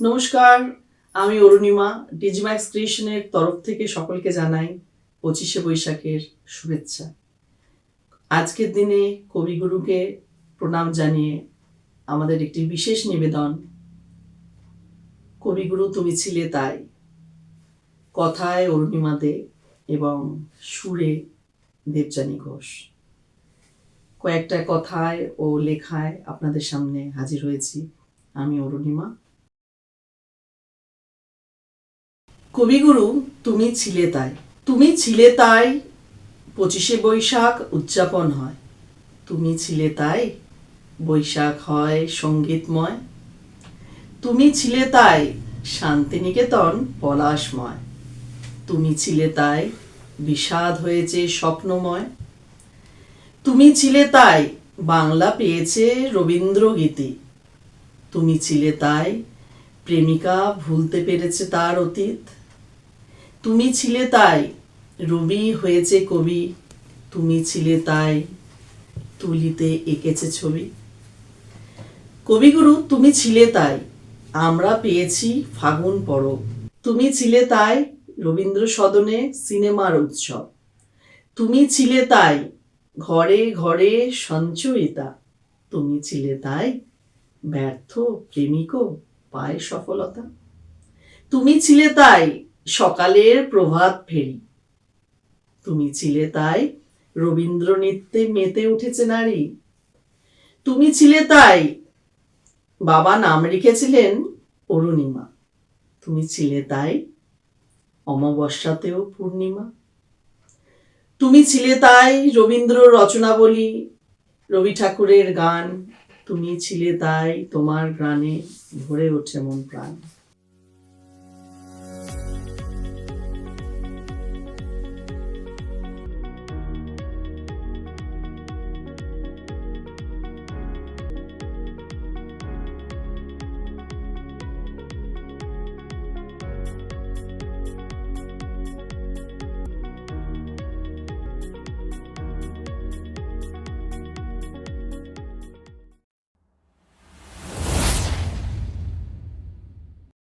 নমস্কার, আমি অরুণিমা ডিজিম্যাক্স ক্রিয়েশনের তরফ থেকে সকলকে জানাই 25শে বৈশাখের শুভেচ্ছা। আজকের দিনে কবিগুরুকে প্রণাম জানিয়ে আমাদের একটি বিশেষ নিবেদন। কবিগুরু তুমি ছিলে তাই, কথায় অরুণিমা দে এবং সুরে দেবযানী ঘোষ। কয়েকটা কথায় ও লেখায় আপনাদের সামনে হাজির হয়েছি আমি অরুণিমা। কবিগুরু তুমি ছিলে তাই, তুমি ছিলে তাই 25শে বৈশাখ উদযাপন হয়। তুমি ছিলে তাই বৈশাখ হয় সঙ্গীতময়। তুমি ছিলে তাই শান্তিনিকেতন পলাশময়। তুমি ছিলে তাই বিষাদ হয়েছে স্বপ্নময়। তুমি ছিলে তাই বাংলা পেয়েছে রবীন্দ্রগীতি। তুমি ছিলে তাই প্রেমিকা ভুলতে পেরেছে তার অতীত। তুমি ছিলে তাই রবি হয়েছে কবি। তুমি ছিলে তাই তুলিতে এঁকেছে ছবি। কবিগুরু তুমি ছিলে তাই আমরা পেয়েছি ফাগুন পরব। তুমি ছিলে তাই রবীন্দ্র সদনে সিনেমার উৎসব। তুমি ছিলে তাই ঘরে ঘরে সঞ্চয়িতা। তুমি ছিলে তাই ব্যর্থ প্রেমিকও পায় সফলতা। তুমি ছিলে তাই সকালের প্রভাত ফেরি। তুমি ছিলে তাই রবীন্দ্র নৃত্যে মেতে উঠেছে নারী। তুমি ছিলে তাই বাবা নাম রেখেছিলেন অরুণিমা। তুমি ছিলে তাই অমাবস্যাতেও পূর্ণিমা। তুমি ছিলে তাই রবীন্দ্র রচনাবলী, রবি ঠাকুরের গান। তুমি ছিলে তাই তোমার গানে ভরে ওঠে মন প্রাণ।